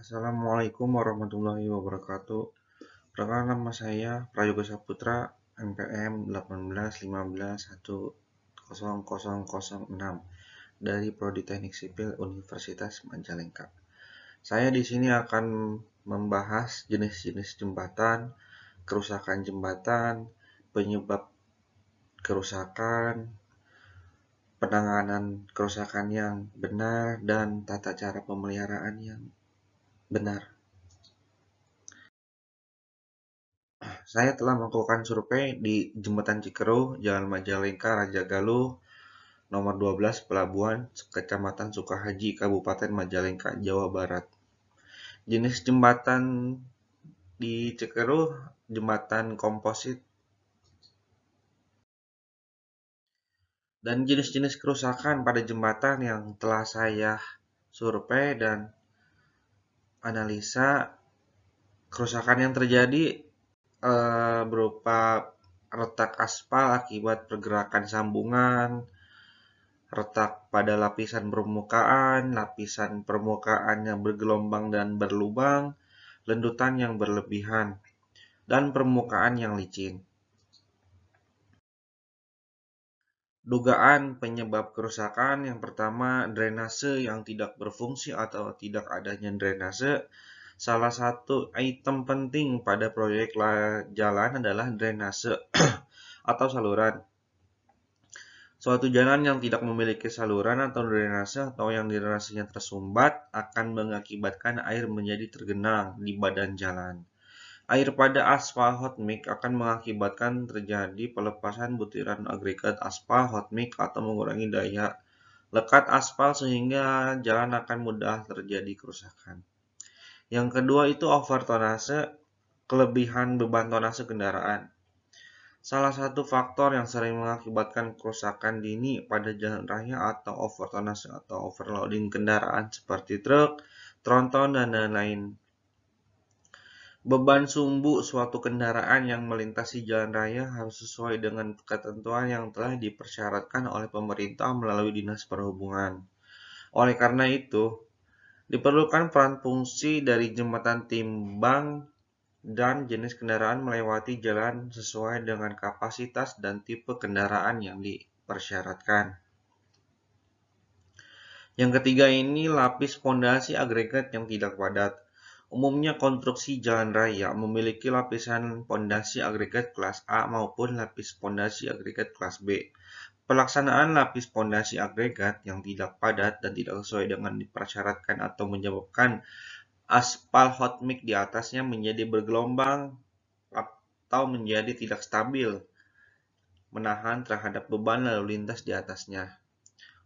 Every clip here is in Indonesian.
Assalamualaikum warahmatullahi wabarakatuh. Perkenalkan nama saya Prayoga Saputra, NPM 18.15.10006 dari Prodi Teknik Sipil Universitas Majalengka. Saya di sini akan membahas jenis-jenis jembatan, kerusakan jembatan, penyebab kerusakan, penanganan kerusakan yang benar, dan tata cara pemeliharaan yang benar. Saya telah melakukan survei di Jembatan Cikeruh, Jalan Majalengka, Rajagaluh, nomor 12, Pelabuhan, Kecamatan Sukahaji, Kabupaten Majalengka, Jawa Barat. Jenis jembatan di Cikeruh, jembatan komposit, dan jenis-jenis kerusakan pada jembatan yang telah saya survei dan analisa. Kerusakan yang terjadi berupa retak aspal akibat pergerakan sambungan, retak pada lapisan permukaan yang bergelombang dan berlubang, lendutan yang berlebihan, dan permukaan yang licin. Dugaan penyebab kerusakan yang pertama, drainase yang tidak berfungsi atau tidak adanya drainase. Salah satu item penting pada proyek jalan adalah drainase atau saluran. Suatu jalan yang tidak memiliki saluran atau drainase atau yang drainasenya tersumbat akan mengakibatkan air menjadi tergenang di badan jalan. Air pada aspal hot mix akan mengakibatkan terjadi pelepasan butiran agregat aspal hot mix atau mengurangi daya lekat aspal sehingga jalan akan mudah terjadi kerusakan. Yang kedua itu overtonase, kelebihan beban tonase kendaraan. Salah satu faktor yang sering mengakibatkan kerusakan dini pada jalan raya atau overtonase atau overloading kendaraan seperti truk, tronton, dan lain-lain. Beban sumbu suatu kendaraan yang melintasi jalan raya harus sesuai dengan ketentuan yang telah dipersyaratkan oleh pemerintah melalui Dinas Perhubungan. Oleh karena itu, diperlukan peran fungsi dari jembatan timbang dan jenis kendaraan melewati jalan sesuai dengan kapasitas dan tipe kendaraan yang dipersyaratkan. Yang ketiga ini lapis pondasi agregat yang tidak padat. Umumnya konstruksi jalan raya memiliki lapisan pondasi agregat kelas A maupun lapis pondasi agregat kelas B. Pelaksanaan lapis pondasi agregat yang tidak padat dan tidak sesuai dengan dipersyaratkan atau menyebabkan aspal hot mix di atasnya menjadi bergelombang atau menjadi tidak stabil, menahan terhadap beban lalu lintas di atasnya.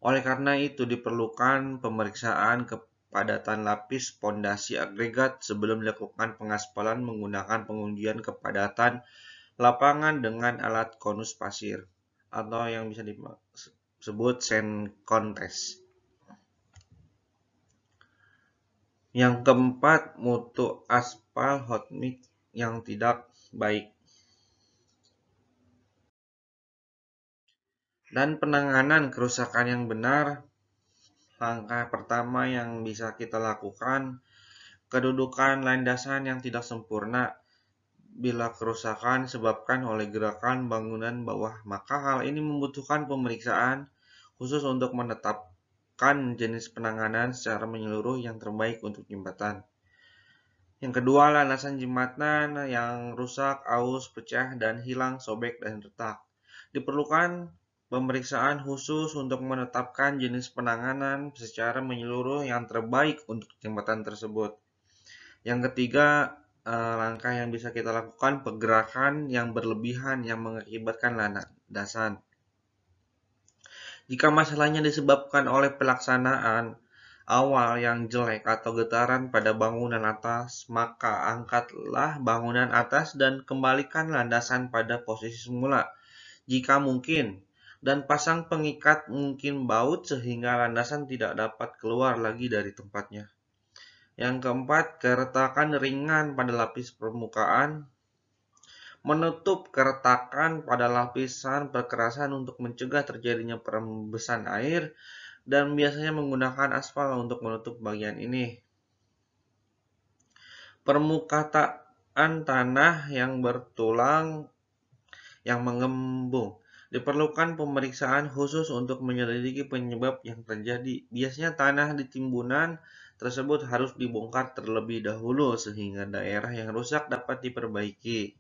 Oleh karena itu diperlukan pemeriksaan kepadatan lapis pondasi agregat sebelum dilakukan pengaspalan menggunakan pengujian kepadatan lapangan dengan alat konus pasir atau yang bisa disebut Sencon test. Yang keempat, mutu aspal hot mix yang tidak baik. Dan penanganan kerusakan yang benar, langkah pertama yang bisa kita lakukan, kedudukan landasan yang tidak sempurna. Bila kerusakan disebabkan oleh gerakan bangunan bawah, maka hal ini membutuhkan pemeriksaan khusus untuk menetapkan jenis penanganan secara menyeluruh yang terbaik untuk jembatan. Yang kedua, landasan jembatan yang rusak, aus, pecah, dan hilang, sobek, dan retak. Diperlukan pemeriksaan khusus untuk menetapkan jenis penanganan secara menyeluruh yang terbaik untuk jembatan tersebut. Yang ketiga, langkah yang bisa kita lakukan, pergerakan yang berlebihan yang mengakibatkan landasan. Jika masalahnya disebabkan oleh pelaksanaan awal yang jelek atau getaran pada bangunan atas, maka angkatlah bangunan atas dan kembalikan landasan pada posisi semula jika mungkin, dan pasang pengikat mungkin baut sehingga landasan tidak dapat keluar lagi dari tempatnya. Yang keempat, keretakan ringan pada lapis permukaan. Menutup keretakan pada lapisan perkerasan untuk mencegah terjadinya perembesan air dan biasanya menggunakan aspal untuk menutup bagian ini. Permukaan tanah yang bertulang yang mengembung. Diperlukan pemeriksaan khusus untuk menyelidiki penyebab yang terjadi. Biasanya tanah di timbunan tersebut harus dibongkar terlebih dahulu sehingga daerah yang rusak dapat diperbaiki.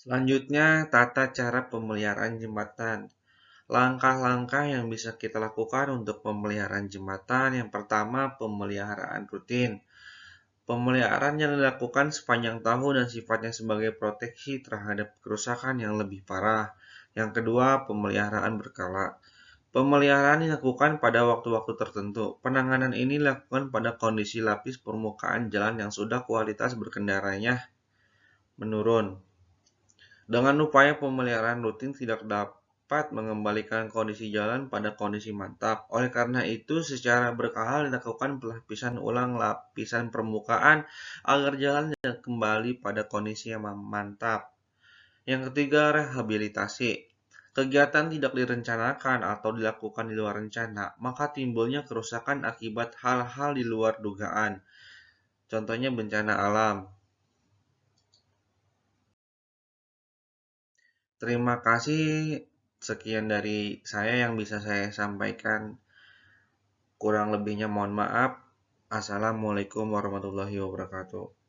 Selanjutnya, tata cara pemeliharaan jembatan. Langkah-langkah yang bisa kita lakukan untuk pemeliharaan jembatan. Yang pertama, pemeliharaan rutin. Pemeliharaan yang dilakukan sepanjang tahun dan sifatnya sebagai proteksi terhadap kerusakan yang lebih parah. Yang kedua, pemeliharaan berkala. Pemeliharaan dilakukan pada waktu-waktu tertentu. Penanganan ini dilakukan pada kondisi lapis permukaan jalan yang sudah kualitas berkendaranya menurun. Dengan upaya pemeliharaan rutin tidak dapat mengembalikan kondisi jalan pada kondisi mantap. Oleh karena itu, secara berkala dilakukan pelapisan ulang lapisan permukaan agar jalan kembali pada kondisi yang mantap. Yang ketiga, rehabilitasi. Kegiatan tidak direncanakan atau dilakukan di luar rencana, maka timbulnya kerusakan akibat hal-hal di luar dugaan. Contohnya bencana alam. Terima kasih, sekian dari saya yang bisa saya sampaikan. Kurang lebihnya mohon maaf. Assalamualaikum warahmatullahi wabarakatuh.